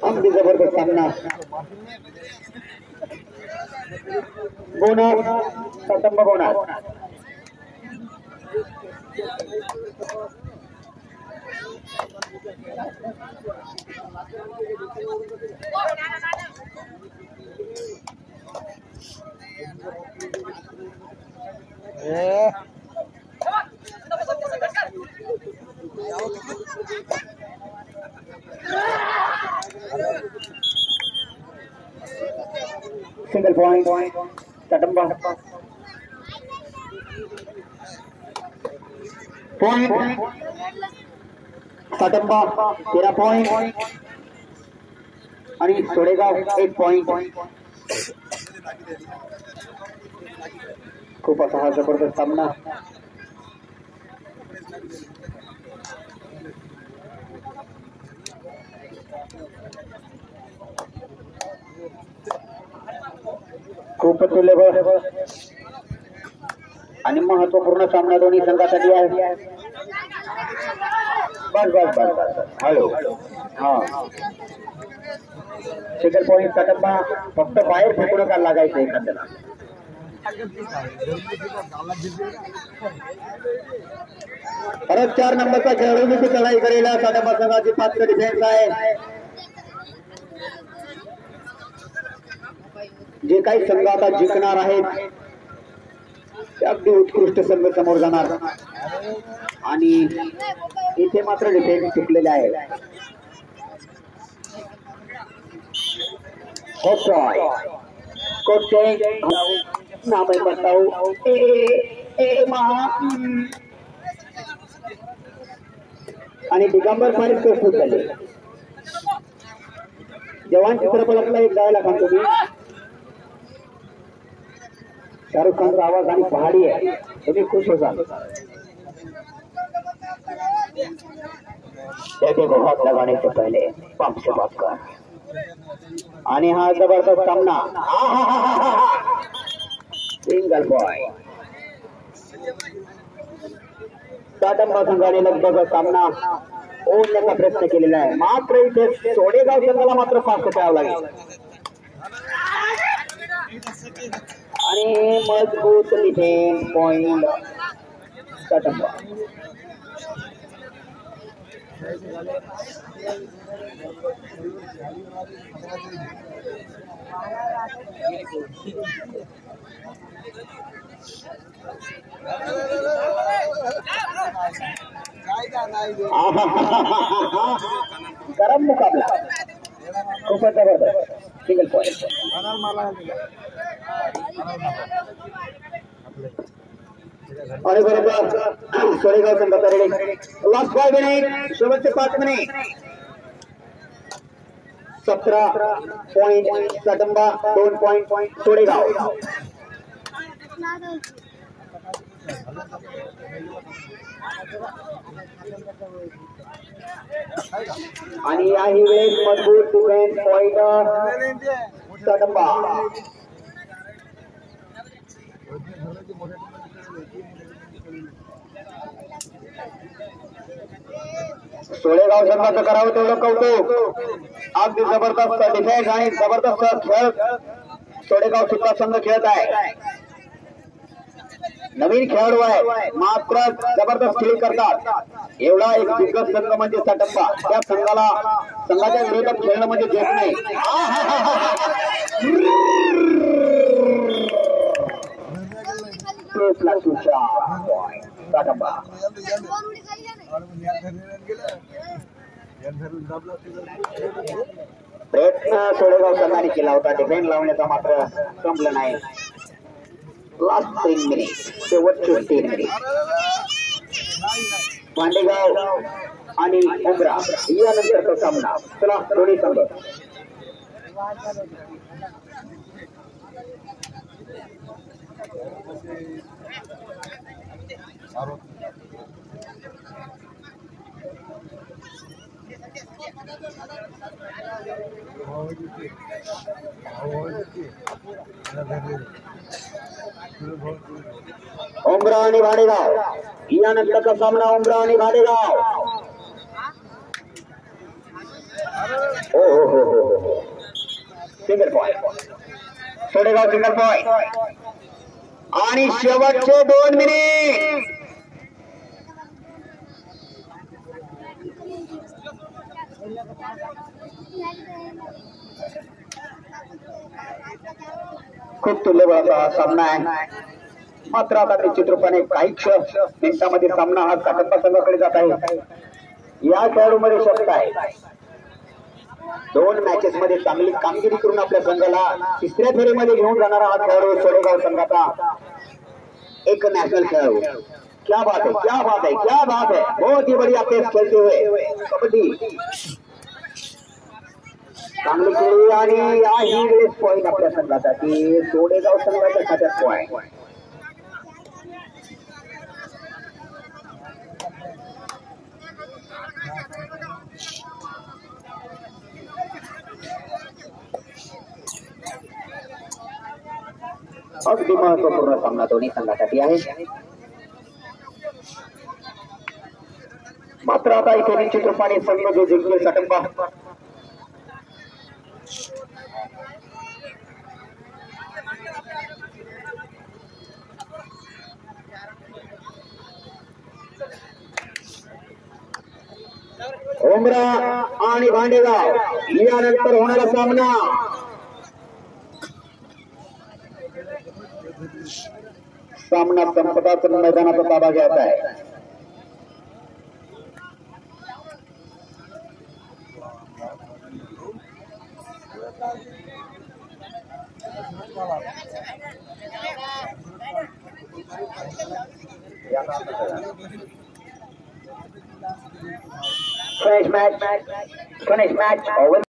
अगदी जबरदस्त सामना बोनस सतंब बोनस सिंगल पॉइंट सटंबा पॉइंट सटंबा 13 पॉइंट आणि सोडेगाव 1 पॉइंट खूप असा हा जबरदस्त सामना खूप तुल्यबळ आणि महत्वपूर्ण सामना दोन्ही संघासाठी आहे बस बस बस बस हॅलो हा सिंगल पॉइंट सटंबा फक्त बाहेर फेकून का लागायचं एखाद्याला परत 4 नंबरचा खेळाडू मी चढाई करेल सटंबा संघाची 5 डिफेन्स आहे जे काही संघ आता जिंकणार आहेत ते अगदी उत्कृष्ट संघ समोर जाणार आणि इथे मात्र डिफेन्स चुकलेले आहे नामे बताऊ आणि दिगंबर फारीच प्रस्तुत झाले जवान चित्रपटातला एक गायला सांगतो मी शाहरुख खानचा आवाज आणि पहाडी आहे तुम्ही खुश होसाल देखो हाथ लगाने से पहले पंप से बात कर आणि हा जबरदस्त सामना सिंगल बॉय सटंबा संघाने लगभग सामना ओढण्याचा प्रयत्न केलेला आहे मात्र इथे सोडेगाव संघाला मात्र फास्ट खेळावं लागेल आणि मजबूत डिफेन्स पॉइंट सटंबा गरम मुकाबला खूपच जबरदस्त सिंगल पॉइंट आणि बरोबर सोडेगाव संघाचा रेडिंग लास्ट 5 मिनिट शेवटचे 5 मिनिट 17 पॉइंट सटंबा 2 पॉइंट सोडेगाव आणि याही वेळेस मजबूत डिफेन्स पॉइंट सटंबा सोडेगाव संघाचं करावं तेवढं कौतुक अगदी जबरदस्त डिफेन्स आणि जबरदस्त खेळ सोडेगाव सुद्धा संघ खेळत आहे नवीन खेळाडू आहे मात्र जबरदस्त खेळी करतात एवढा एक दिग्गज संघ म्हणजे सटंबा त्या संघाच्या विरोधात खेळणं म्हणजे जेत नाही सटंबा प्रयत्न सोडेगाव संघाने केला होता डिफेन्स लावण्याचा मात्र संपलं नाही लास्ट 3 मिनिट शेवटचे 3 मिनिट भांडेगाव आणि उमरा यानंतरचा सामना चला दोन्ही संघ उमरा आणि भाडेगाव यानंतरचा सामना उमरा आणि भाडेगाव. हो हो हो हो हो सिंगल पॉइंट सोडेगाव सिंगल पॉइंट. आणि शेवटचे 2 मिनिट. खूप तुल्यबळाचा हा सामना आहे. मात्र आता निश्चित रूपाने काही मिनिटांमध्ये सामना हा काटप्पा संघाकडे जात आहे. या खेळाडूमध्ये शब्द आहे. 2 मॅचेस मध्ये चांगली कामगिरी करून आपल्या संघाला तिसऱ्या फेरीमध्ये घेऊन जाणारा हा खेळाडू सोडेगाव संघाचा एक नॅशनल खेळाडू. क्या बात है, क्या बात है, क्या बात है. बहुत ही बढ़िया पेस खेलते हुए कबड्डी चांगली खेळी आणि याही वेळेस पॉईंट आपल्या संघासाठी. सोडेगाव संघाच्या खात्यात पॉईंट. अगदी महत्वपूर्ण सामना दोन्ही संघासाठी आहे. मात्र आता इथे निश्चित रूपाने संघ जो जिंकले काटप्पा उमरा आणि भांडेगाव यानंतर होणारा सामना. सामना संपताच मैदानाचा ताबा घ्यायचा आहे. Finish match.